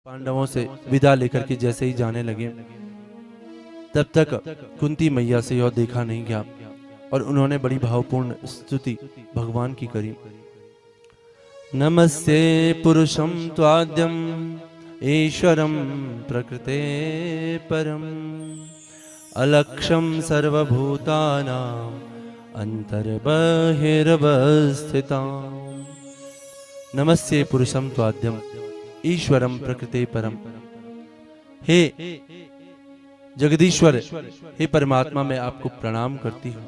पांडवों से विदा लेकर के जैसे ही जाने लगे, तब तक कुंती मैया से यह देखा नहीं गया और उन्होंने बड़ी भावपूर्ण स्तुति भगवान की करी। नमस्ते पुरुषं त्वाद्यम ईश्वरं प्रकृते परम अलक्षं सर्वभूतानां अंतर्बहिर्वस्थितां। नमस्ते पुरुषं त्वाद्यम ईश्वरम प्रकृते परम। हे जगदीश्वर, हे परमात्मा, मैं आपको प्रणाम करती हूँ।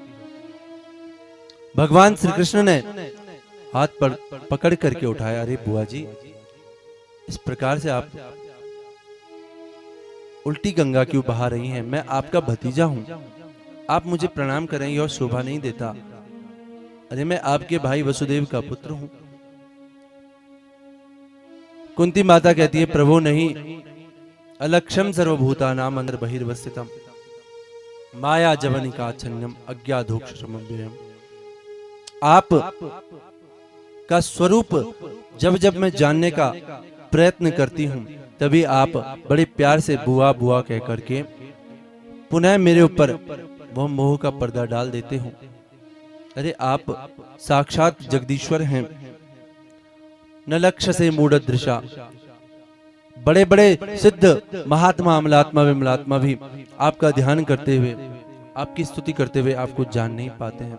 भगवान श्री कृष्ण ने हाथ पर पकड़ करके उठाया। अरे बुआ जी, इस प्रकार से आप उल्टी गंगा क्यों बहा रही हैं? मैं आपका भतीजा हूं, आप मुझे प्रणाम करें, यह शोभा नहीं देता। अरे मैं आपके भाई वसुदेव का पुत्र हूं। कुंती माता कहती है, प्रभु नहीं, अलक्षम सर्वभूतानाम अंतर बहिर्वस्थितम माया जवनिका छन्नम अज्ञाधोक्षरमव्ययम्। आप का स्वरूप जब जब मैं जानने का प्रयत्न करती हूँ, तभी आप बड़े प्यार से बुआ बुआ कह करके पुनः मेरे ऊपर वह मोह का पर्दा डाल देते हो। अरे आप साक्षात जगदीश्वर हैं। न लक्ष्य से मूढ़ दृशा, बड़े बड़े सिद्ध महात्मा अमलात्मा विमलात्मा भी आपका ध्यान करते हुए, आपकी स्तुति करते हुए आपको जान नहीं पाते हैं।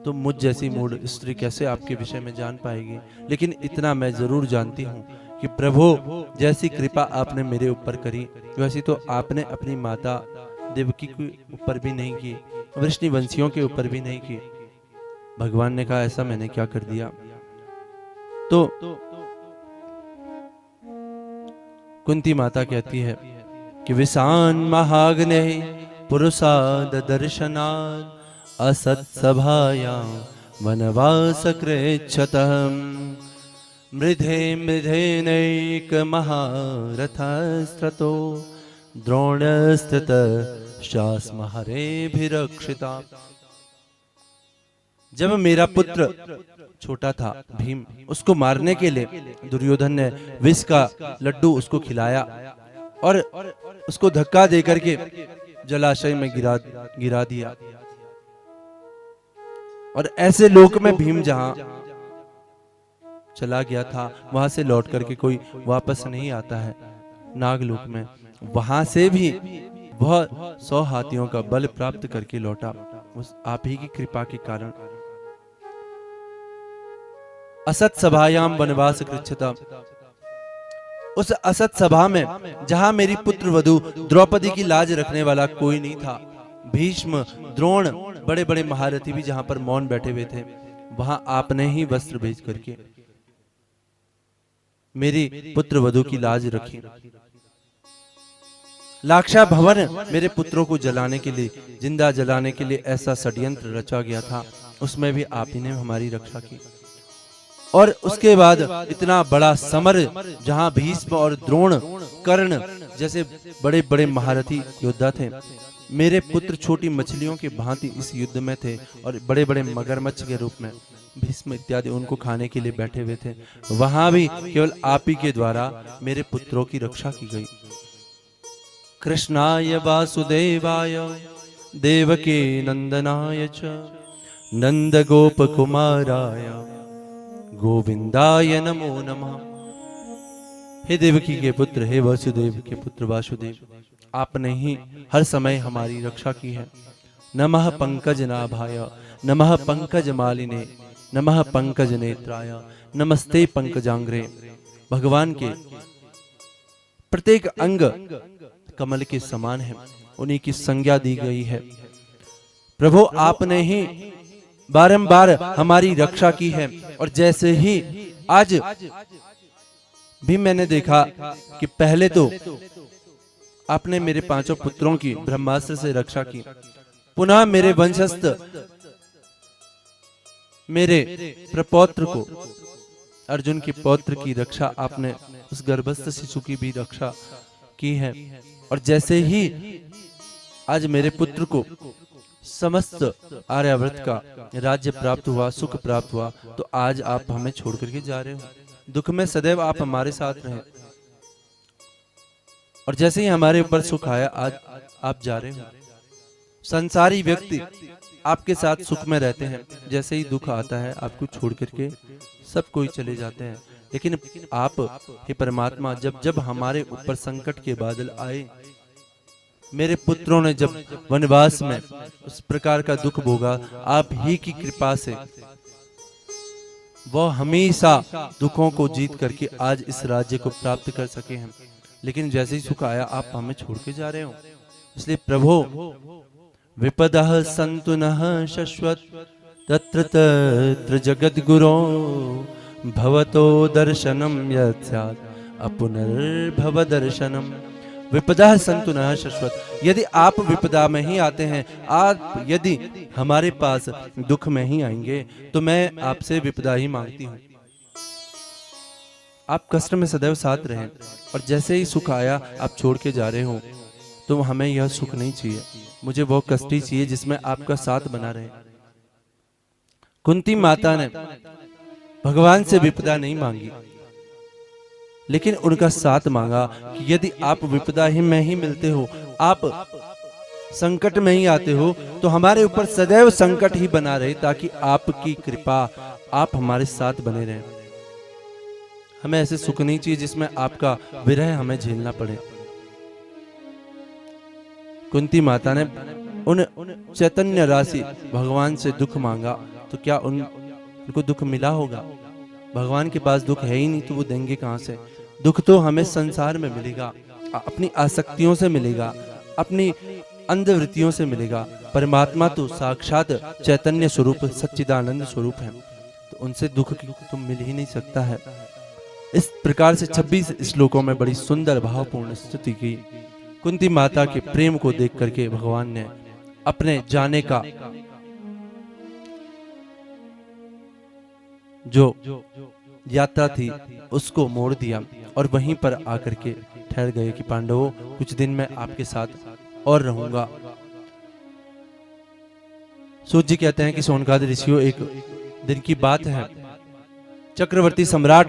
तो मुझ जैसी मूढ़ स्त्री कैसे आपके विषय में जान पाएगी? लेकिन इतना मैं जरूर जानती हूँ कि प्रभु जैसी कृपा आपने मेरे ऊपर करी, वैसी तो आपने अपनी माता देवकी के ऊपर भी नहीं की, वृष्णिवंशियों के ऊपर भी नहीं की। भगवान ने कहा, ऐसा मैंने क्या कर दिया? तो कुंती माता कहती है कि विशान महाग्ने पुरुषाद दर्शनात् असत्सभायां वनवास कृच्छतम् मृधे मृधेनैक महारथस्त्रतो द्रोणस्थित शास्म हरेभिरक्षिता। जब मेरा पुत्र छोटा था भीम, उसको मारने के लिए दुर्योधन ने विष का लड्डू उसको खिलाया और उसको धक्का देकर के जलाशय में गिरा दिया। और ऐसे लोक में भीम जहां चला गया था, वहां से लौट करके कोई वापस नहीं आता है। नागलोक में वहां से भी वह 100 हाथियों का बल प्राप्त करके लौटा, उस आप ही की कृपा के कारण। असत सभायाम वनवास कृच्छता, उस असत सभा में जहां मेरी पुत्र वधु द्रौपदी की लाज रखने वाला कोई नहीं था, भीष्म द्रोण बड़े बड़े महारथी भी जहां पर मौन बैठे हुए थे, वहां आपने ही वस्त्र भेज करके मेरी पुत्र वधु की लाज रखी। लाक्षा भवन मेरे पुत्रों को जलाने के लिए, जिंदा जलाने के लिए ऐसा षड्यंत्र रचा गया था, उसमें भी आप ही ने हमारी रक्षा की। और उसके बाद इतना बड़ा समर जहां भीष्म और द्रोण कर्ण जैसे बड़े बड़े महारथी योद्धा थे, मेरे पुत्र छोटी मछलियों के भांति इस युद्ध में थे और बड़े बड़े मगरमच्छ के रूप में भीष्म इत्यादि उनको खाने के लिए बैठे हुए थे। वहां भी केवल आप ही के द्वारा मेरे पुत्रों की रक्षा की गई। कृष्णाय वासुदेवाय देवकी नंदनाय च नंद गोप कुमाराय गोविंदाय नमो नमः। हे देवकी के पुत्र, हे वसुदेव के पुत्र वासुदेव, आपने ही हर समय हमारी रक्षा की है। नमः पंकज नाभाय नमः पंकज मालिने नमः पंकज नेत्राय नमस्ते पंकजांग्रे। भगवान के प्रत्येक अंग कमल के समान है, उन्हीं की संज्ञा दी गई है। प्रभु आपने ही बारंबार हमारी रक्षा की है। और जैसे ही आज भी मैंने देखा कि पहले तो आपने मेरे 5 पुत्रों की ब्रह्मास्त्र से रक्षा की, पुनः मेरे वंशस्थ मेरे प्रपौत्र को, अर्जुन के पौत्र की रक्षा आपने, उस गर्भस्थ शिशु की भी रक्षा की है। और जैसे ही आज मेरे पुत्र को समस्त आर्यावर्त का राज्य प्राप्त हुआ, सुख प्राप्त हुआ, तो आज आप हमें छोड़ करके जा रहे हो। दुख में सदैव आप हमारे साथ रहे। और जैसे ही हमारे ऊपर सुख आया, आज आप जा रहे हो। संसारी व्यक्ति आपके साथ सुख में रहते हैं, जैसे ही दुख आता है आपको छोड़ करके सब कोई चले जाते हैं। लेकिन आप हे परमात्मा, जब जब हमारे ऊपर संकट के बादल आए, मेरे पुत्रों ने जब वनवास में उस प्रकार का दुख भोगा, आप ही की कृपा से वो हमेशा दुखों को जीत करके आज इस राज्य को प्राप्त कर सके हैं। लेकिन जैसे ही सुख आया आप हमें छोड़ के जा रहे हो। इसलिए प्रभु, विपदः सन्तु नः शश्वत तत्र तत्र जगद्गुरो भवतो दर्शनम यत् स्यात् अपुनर्भव दर्शनम। विपदा सन्तु नः शश्वत, यदि आप विपदा में ही आते हैं, आप यदि हमारे पास दुख में ही आएंगे, तो मैं आपसे विपदा ही मांगती हूँ। आप कष्ट में सदैव साथ रहें, और जैसे ही सुख आया आप छोड़ के जा रहे हो, तो हमें यह सुख नहीं चाहिए। मुझे वो कष्ट ही चाहिए जिसमें आपका साथ बना रहे। कुंती माता ने भगवान से विपदा नहीं मांगी, लेकिन उनका साथ मांगा कि यदि आप विपदा ही में ही मिलते हो, आप संकट में ही आते हो, तो हमारे ऊपर सदैव संकट ही बना रहे, ताकि आपकी कृपा, आप हमारे साथ बने रहें। हमें ऐसे सुख नहीं चाहिए जिसमें आपका विरह हमें झेलना पड़े। कुंती माता ने उन चैतन्य राशि भगवान से दुख मांगा, तो क्या उनको दुख मिला होगा? भगवान के पास दुख है ही नहीं, तो वो देंगे कहां से? दुख तो हमें संसार में मिलेगा, अपनी आसक्तियों से मिलेगा, अपनी अंधवृत्तियों से मिलेगा। परमात्मा तो साक्षात चैतन्य स्वरूप, सच्चिदानंद स्वरूप है, तो उनसे दुख तो मिल ही नहीं सकता है। इस प्रकार से 26 श्लोकों में बड़ी सुंदर भावपूर्ण स्तुति की। कुंती माता के प्रेम को देख करके भगवान ने अपने जाने का जो यात्रा थी उसको मोड़ दिया, और वहीं पर आकर के ठहर गए कि पांडवों, कुछ दिन मैं आपके साथ और रहूंगा। सूत जी कहते हैं कि सोनकादि ऋषियों, एक दिन की बात है, चक्रवर्ती सम्राट